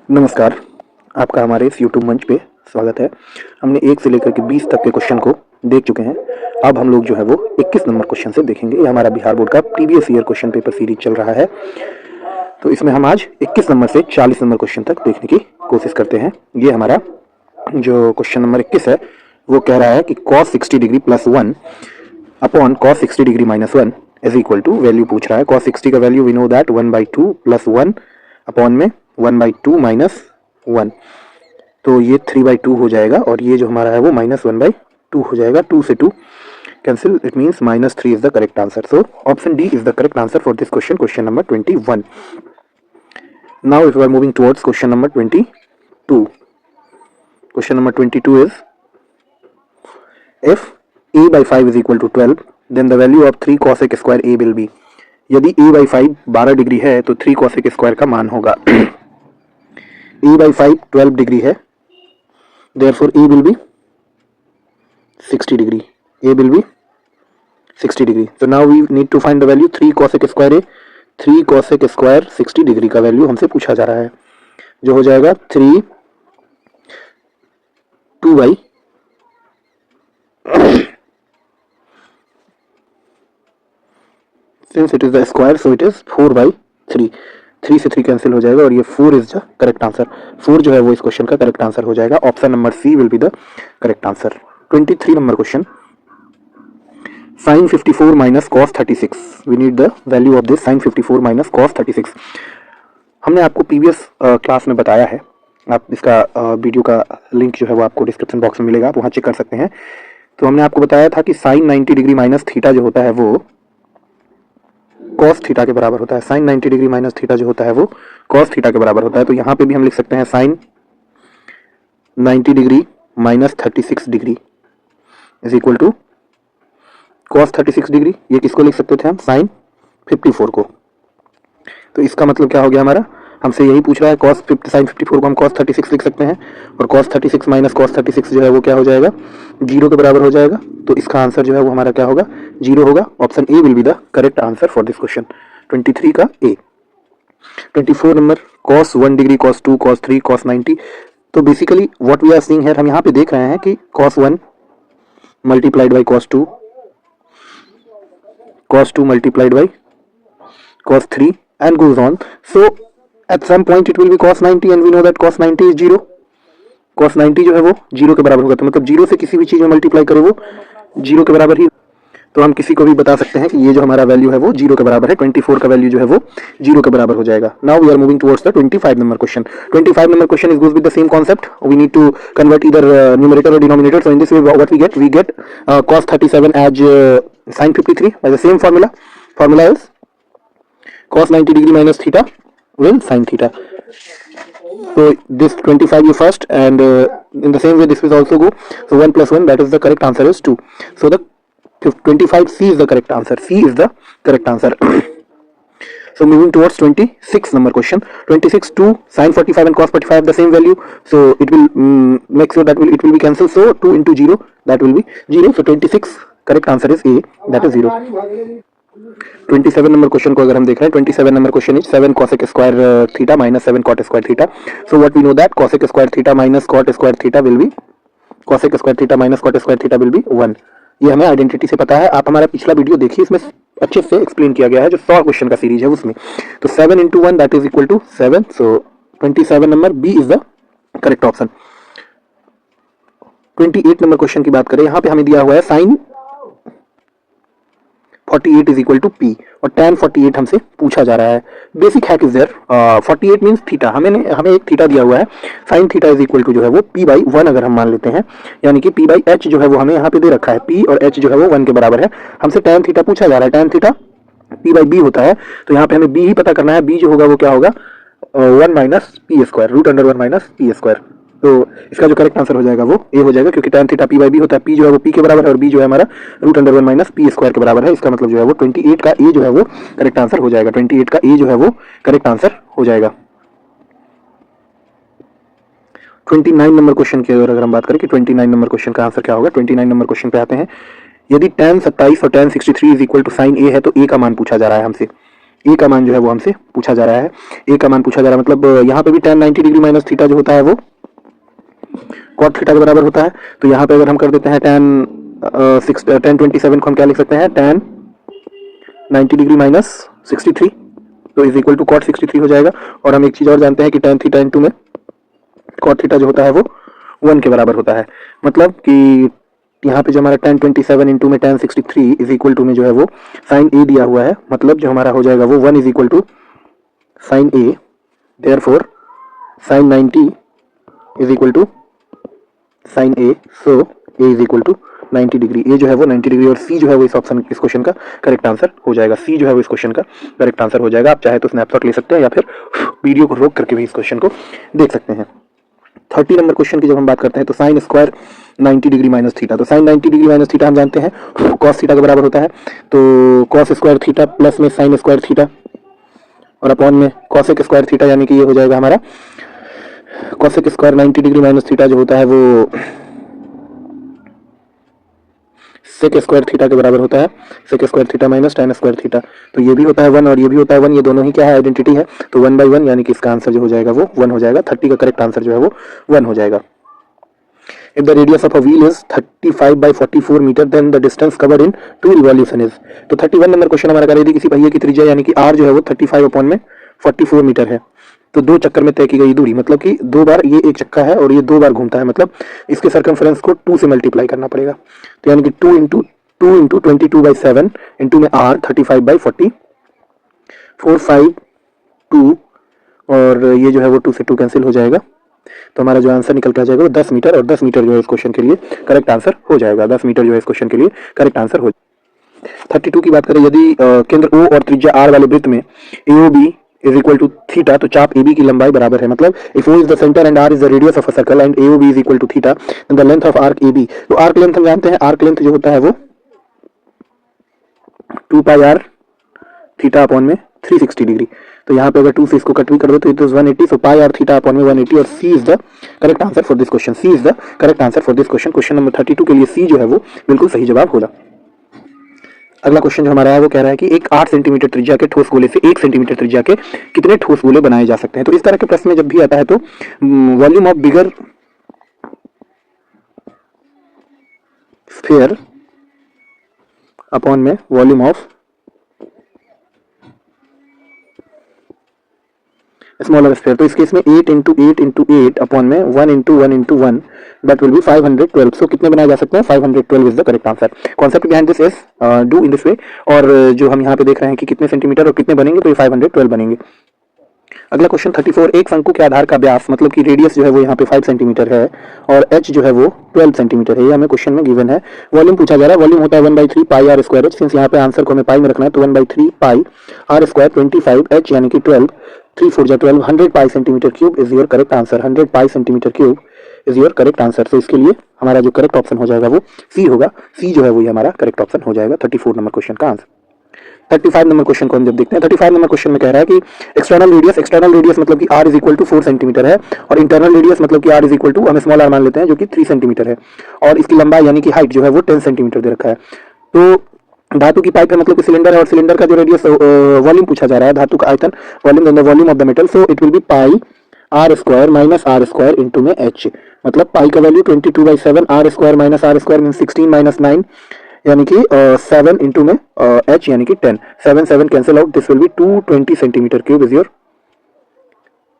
नमस्कार, आपका हमारे इस यूट्यूब मंच पे स्वागत है। हमने 1 से लेकर के 20 तक के क्वेश्चन को देख चुके हैं। अब हम लोग जो है वो 21 नंबर क्वेश्चन से देखेंगे। ये हमारा बिहार बोर्ड का previous year question paper series चल रहा है। तो इसमें हम आज 21 नंबर से 40 नंबर क्वेश्चन तक देखने की कोशिश करते हैं। ये हमारा जो क्वेश्चन नंबर 21 है वो कह रहा है कि cos 60 degree plus 1 upon cos 60 degree minus 1 is equal to, value पूछ रहा है। cos 60 का value we know that 1/2 plus 1 upon में 1/2 माइनस 1, तो ये 3/2 हो जाएगा और ये जो हमारा है वो माइनस 1/2 हो जाएगा। 2 से 2 cancel, it means -3 is the correct answer. So option D is the correct answer for this question, question number 21. Now if we are moving towards question number 22. Question number 22 is if a/5 is equal to 12 then the value of 3 cosec square a will be. यदि a/5 12 degree है तो 3 cosec square का मान होगा। a/5 12 degree है, therefore a will be 60 degree. a will be 60 degree. So now we need to find the value 3 cosec square a. 3 cosec square 60 degree का value हमसे पूछा जा रहा है, जो हो जाएगा 3 2 since it is the square so it is 4/3. 3 से 3 कैंसिल हो जाएगा और ये 4 इज द करेक्ट आंसर। 4 जो है वो इस क्वेश्चन का करेक्ट आंसर हो जाएगा। Option number C will be the correct answer. 23 number question, sin 54 minus cos 36। We need the value of this sin 54 minus cos 36। हमने आपको प्रीवियस क्लास में बताया है, आप इसका वीडियो का लिंक जो है वो आपको डिस्क्रिप्शन बॉक्स में मिलेगा, आप वहाँ चेक कर सकते हैं। तो हमने आपको बताया था कि sin 90 डिग्री माइनस थीटा जो होता है वो cos थीटा के बराबर होता है। sin 90 डिग्री माइनस थीटा जो होता है वो cos थीटा के बराबर होता है। तो यहाँ पे भी हम लिख सकते हैं sin 90 degree minus 36 degree is equal to cos 36 degree. ये किसको लिख सकते थे हम? sin 54 को। तो इसका मतलब क्या हो गया हमारा, हमसे यही पूछ रहा है sin 54 को हम cos 36 लिख सकते हैं और cos 36 माइनस cos 36 जो है वो क्या हो जाएगा, 0 के बराबर हो जाएगा। तो इसका आंसर जो है वो हमारा क्या होगा, 0 होगा। Option A will be the correct answer for this question, 23 का A. 24 number, cos 1 degree cos 2 cos 3 cos 90। तो basically what we are seeing here, हम यहाँ पे देख रहे हैं कि cos 1 multiplied by cos 2, cos 2 multiplied by cos 3 and goes on. So at some point it will be cos 90 and we know that cos 90 is 0. cos 90 जो है वो 0 के बराबर होगा। तो मतलब 0 से किसी भी चीज में मल्टीप्लाई करो वो 0 के बराबर ही। तो हम किसी को भी बता सकते हैं कि ये जो हमारा वैल्यू है वो 0 के बराबर है। 24 का वैल्यू जो है वो 0 के बराबर हो जाएगा। Now we are moving towards the 25 number question. 25 number question is goes with the same concept. We need to convert either numerator और denominator. So in this way what we get cos 37 as sin 53 by the same formula. Formula is cos 90 degree minus theta will sin theta. So this 25 you first and in the same way this will also go. So 1 plus 1, that is the correct answer is 2. So the 25C is the correct answer. C is the correct answer. So moving towards 26 number question. 26, 2 sin 45 and cos 45 have the same value. So it will make sure that it will be cancelled. So 2 into 0, that will be 0. So 26 correct answer is A, that is 0. 27 number question को अगर हम देख रहे हैं, 27 number question is 7 cosec square theta minus 7 cot square theta. So what we know that cosec square theta minus cot square theta will be, cosec square theta minus cot square theta will be 1। ये हमें identity से पता है। आप हमारा पिछला video देखिए, इसमें अच्छे से एक्सप्लेन किया गया है, जो 100 क्वेश्चन का सीरीज है उसमें। तो 7 into 1 that is equal to 7। So 27 number B is the correct option. 28 number question की बात करें, यहाँ पे हमें दिया हुआ है sin 48 is equal to P और tan 48 हमसे पूछा जा रहा है। Basic hack is there, 48 means theta, हमें एक थीटा दिया हुआ है। sin theta is equal to जो है वो P/1 अगर हम मान लेते हैं, यानी कि P/H जो है वो हमें यहाँ पे दे रखा है। P और H जो है वो 1 के बराबर है। हमसे tan थीटा पूछा जा रहा है, tan थीटा P/B होता है। तो यहाँ पे हमें B ही पता करना है। B जो होगा वो क्या होगा, 1 minus P square, √1 minus P square. तो इसका जो करेक्ट आंसर हो जाएगा वो ए हो जाएगा, क्योंकि tan थीटा P/B होता है। P जो है वो P के बराबर है और B जो है हमारा √1 माइनस पी स्क्वायर के बराबर है। इसका मतलब जो है वो 28 का ए जो है वो करेक्ट आंसर हो जाएगा। 28 का ए जो है वो करेक्ट आंसर हो जाएगा। 29 नंबर क्वेश्चन की अगर हम बात करें कि 29 नंबर क्वेश्चन का आंसर क्या होगा, 29 नंबर क्वेश्चन पे आते हैं। यदि tan 27 और tan 63 is equal to sin a है तो a का मान पूछा जा रहा है हमसे। ए का मान जो है वो हमसे पूछा जा रहा है, ए का मान पूछा जा रहा है, मतलब यहाँ पे भी tan 90 डिग्री माइनस थीटा जो होता है वो cot थीटा के बराबर होता है। तो यहाँ पे अगर हम कर देते हैं tan 27 को हम क्या लिख सकते हैं, tan 90 डिग्री माइनस 63, तो इज इक्वल टू cot 63 हो जाएगा। और हम एक चीज और जानते हैं कि tan थीटा इंटू में cot थीटा जो होता है वो 1 के बराबर होता है, मतलब कि यहाँ पे जो हमारा tan 27 इंटू में tan 63 इज इक्वल टू में जो है वो साइन ए दिया हुआ है, मतलब जो हमारा हो जाएगा वो 1 is equal to sine A, therefore sine 90 is equal to sine A, so A is equal to 90 degree. A जो है वो 90 डिग्री और सी जो है वो इस ऑप्शन इस क्वेश्चन का करेक्ट आंसर हो जाएगा। सी जो है वो इस क्वेश्चन का करेक्ट आंसर हो जाएगा। आप चाहे तो स्नैपशॉट ले सकते हैं या फिर वीडियो को रोक करके भी इस क्वेश्चन को देख सकते हैं। 30 नंबर क्वेश्चन की जब हम बात करते हैं तो sine square 90 degree minus theta, तो साइन 90 डिग्री माइनस थीटा हम जानते हैं कॉस थीटा के बराबर होता है, तो कॉस स्क्वायर थीटा प्लस में साइन स्क्वायर थीटा और अपॉन में कॉसेक स्क्वायर थीटा, यानी कि ये हो जाएगा हमारा cosec square 90 degree minus theta जो होता है वो सेक स्क्वायर थीटा के बराबर होता है, sec square theta minus tan square theta. तो ये भी होता है 1 और ये भी होता है 1, ये दोनों ही क्या है, आइडेंटिटी है, तो 1/1 यानी कि इसका आंसर जो हो जाएगा वो 1 हो जाएगा। 30 का करेक्ट आंसर जो है वो 1 हो जाएगा। If the radius of a wheel is 35/44 metre then the distance covered in 2 revolution is, तो 31 नंबर क्वेश्चन हमारा कर रही थी किसी पहिए की त्रिज्या यानी कि r जो है वो 35/44 मीटर है, तो 2 चक्कर में तय की गई दूरी, मतलब कि 2 बार ये एक चक्का है और ये 2 बार घूमता है, मतलब इसके सर्कमफरेंस को 2 से मल्टीप्लाई करना पड़ेगा, तो यानी कि 2 इंटू 22/7 इंटू में r 35/40 452 और ये जो है वो 2 से 2 कैंसिल हो जाएगा, तो हमारा जो आंसर निकल के आ जाएगा वो 10 मीटर, और 10 मीटर जो है इस क्वेश्चन के लिए करेक्ट आंसर हो जाएगा। 10 मीटर जो है इस क्वेश्चन के लिए करेक्ट आंसर हो जाएगा। 32 की बात करें, यदि केंद्र O और त्रिज्या r वाले वृत्त में AOB is equal to theta, तो चाप AB की लंबाई बराबर है, मतलब if O is the centre and R is the radius of a circle and AOB is equal to theta then the length of arc AB, तो arc length हम जानते हैं, आर्क लेंथ जो होता है वो 2πr थीटा अपॉन में 360 degree, तो यहाँ पे अगर 2 से इसको कट भी कर दो तो it is 180, so pi R theta upon में 180, और C is the correct answer for this question. C is the correct answer for this question. Question number 32 के लिए सी जो है वो बिल्कुल सही जवाब होगा। अगला क्वेश्चन जो हमारा है वो कह रहा है कि एक 8 सेंटीमीटर त्रिज्या के ठोस गोले से 1 सेंटीमीटर त्रिज्या के कितने ठोस गोले बनाए जा सकते हैं। तो इस तरह के प्रश्न में जब भी आता है तो volume of bigger sphere upon में वॉल्यूम ऑफ स्मॉलर स्फीयर, तो इस केस में 8 इंटू 8 इंटू 8 अपॉन में 1 into 1 into 1 that will be 512। सो कितने बनाए जा सकते हैं, 512 is the correct answer. Concept behind this is do in this वे, और जो हम यहाँ पे देख रहे हैं कि कितने सेंटीमीटर और कितने बनेंगे, तो ये 512 बनेंगे। अगला क्वेश्चन 34, एक शंकु के आधार का व्यास मतलब कि रेडियस जो है वो यहाँ पे 5 सेंटीमीटर है और h जो है वो 12 सेंटीमीटर है, ये हमें क्वेश्चन में गिवन है। वॉल्यूम पूछा जा रहा है, वॉल्यूम होता है 1/3 पाई आर स्क्वायर एच, सिंस यहाँ पे आंसर को हमें पाई में रखना है तो 1/3 पाई आर स्क्वायर 25 h यानी कि 12, 3 4 जा 12, 100 पाई centimetre cube is your correct answer. 100 pi centimetre cube is your correct answer. तो इसके लिए हमारा जो करेक्ट ऑप्शन हो जाएगा वो सी होगा। सी जो है वो हमारा करेक्ट ऑप्शन हो जाएगा 34 नंबर क्वेश्चन का आंसर। 35 नंबर क्वेश्चन को हम जब देखते हैं, 35 नंबर क्वेश्चन में कह रहा है कि एक्सटर्नल रेडियस मतलब कि r is equal to 4 centimetre है और इंटरनल रेडियस मतलब कि r इज इक्वल टू हम स्मॉल r मान लेते हैं जो कि 3 सेंटीमीटर है और इसकी लंबाई यानी कि हाइट जो है वो 10 सेंटीमीटर दे रखा है। तो धातु की पाइप है मतलब कि सिलेंडर है और सिलेंडर का जो रेडियस वॉल्यूम पूछा जा रहा है, धातु का आयतन volume in the volume of the metal, so it will be pi R square minus R square into में h, मतलब पाई का value 22/7, R square minus R square mean 16 minus 9 यानी कि 7 इंटू में h यानी कि 10, 7 7 cancel out, this will be 220 centimetre cube is your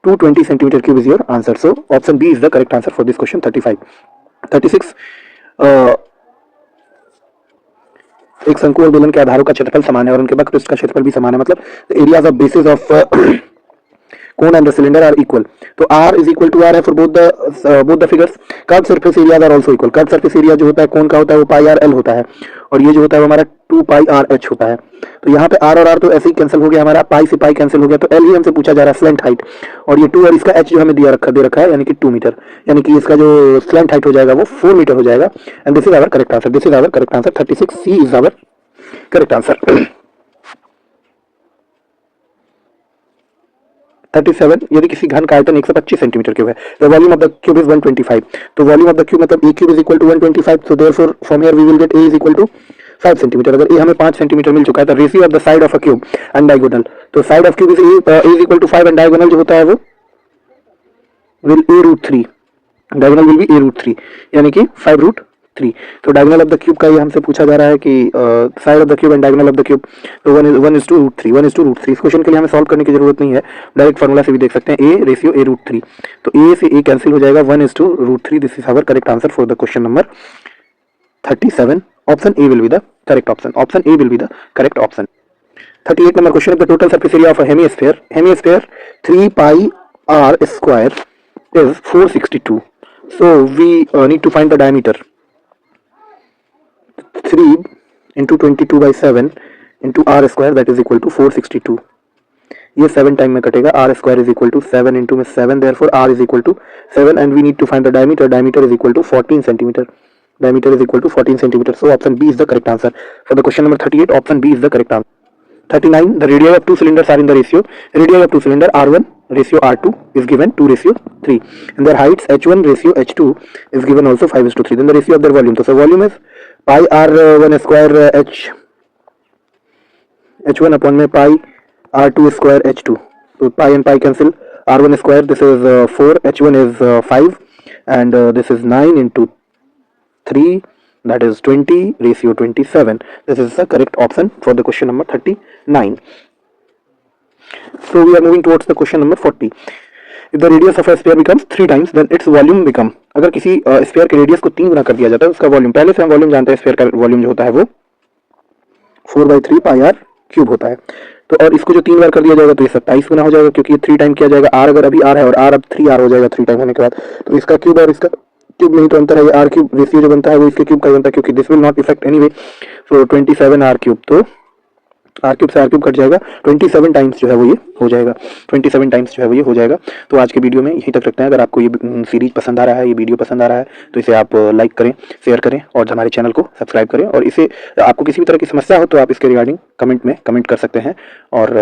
220 centimetre cube is your answer. So option B is the correct answer for this question. 35 36 एक शंकु और बेलन के आधारों का क्षेत्रफल समान है और उनके वक्र का क्षेत्रफल भी समान है, मतलब areas of basis of cone and the cylinder are equal, तो r is equal to r है for both the figures। curved surface areas are also equal, curved surface area जो होता है कोन का होता है वो पाई r l होता है और ये जो होता है वो हमारा 2 पाई r h होता है। तो यहाँ पे r और r तो ऐसे ही कैंसिल हो गया, हमारा पाई से पाई कैंसिल हो गया, तो l ही हमसे पूछा जा रहा है स्लैंट हाइट, और ये 2 और इसका h जो हमें दे रखा है यानी कि 2 मीटर, यानी कि इसका जो स्लैंट हाइट हो जाएगा वो 4 मीटर हो जाएगा and this is our correct answer. This is our correct answer. 36 C is our correct answer. 37 यदि किसी घन का आयतन 125 सेंटीमीटर क्यूब है, the volume of the cube is 125, तो वॉल्यूम ऑफ द क्यूब मतलब A cube is equal to 125, so therefore from here we will get A is equal to 5 centimetre. अगर A हमें 5 सेंटीमीटर मिल चुका है तो ratio of the side of a cube and diagonal, तो side of cube is equal to 5 and diagonal जो होता है वो will a√3, diagonal will be a√3 यानी कि 5√3। तो डायगोनल ऑफ द क्यूब का ये हमसे पूछा जा रहा है कि side of the cube and diagonal of the cube, तो 1:√3, 1:√3। इस क्वेश्चन के लिए हमें सॉल्व करने की जरूरत नहीं है, डायरेक्ट फार्मूला से भी देख सकते हैं, a रेशियो a√3, तो a से a कैंसिल हो जाएगा, 1:√3। This is our correct answer for the question number 37. Option A will be the correct option. Option A will be the correct option. 38 number question. If the total surface area of a hemisphere 3 pi r square is 462. So we need to find the diameter. 3 into 22/7 into r square, that is equal to 462. ये 7 time में कटेगा, r square is equal to 7 into में 7, therefore r is equal to 7 and we need to find the diameter. Diameter is equal to 14 centimeter. Diameter is equal to 14 centimeter. So option B is the correct answer for the question number 38. Option B is the correct answer. 39. The radii of two cylinders are in the ratio. Radii of two cylinder R1 ratio R2 is given 2:3, and their heights H1 ratio H2 is given also 5:3. Then the ratio of their volume. So volume is pi R1 square H1 upon में pi R2 square H2. So pi and pi cancel. R1 square, this is 4, H1 is 5, and this is 9 into 3, that is 20, ratio 27. This is the correct option for the question number 39. So we are moving towards the question number 40. If the radius of a sphere becomes 3 times, then its volume become, अगर किसी sphere के radius को 3 गुना कर दिया जाता है उसका volume, पहले से हम वॉल्यूम जानते हैं, स्फीयर का वॉल्यूम जो होता है वो 4/3 पाई r क्यूब होता है। तो और इसको जो 3 बार कर दिया जाएगा तो ये 27 गुना हो जाएगा, क्योंकि ये 3 टाइम किया जाएगा। r अगर अभी r है और r अब 3r हो जाएगा 3 टाइम होने के बाद, तो इसका क्यूब और इसका क्यूब नहीं तो अंतर है, ये r क्यूब रेशियो जो बनता है वो इसके क्यूब का बनता है, क्योंकि this will not effect anyway. So 27 r cube, तो r क्यूब से r क्यूब कट जाएगा, 27 टाइम्स जो है वो ये हो जाएगा, 27 टाइम्स जो है वो ये हो जाएगा। तो आज के वीडियो में यहीं तक रखते हैं। अगर आपको ये सीरीज पसंद आ रहा है, ये वीडियो पसंद आ रहा है, तो इसे आप लाइक करें, शेयर करें और हमारे चैनल को सब्सक्राइब करें। और इसे आपको किसी भी तरह की समस्या हो तो आप इसके रिगार्डिंग कमेंट में कमेंट कर सकते हैं, और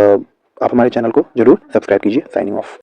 आप हमारे चैनल को जरूर सब्सक्राइब कीजिए। Signing off.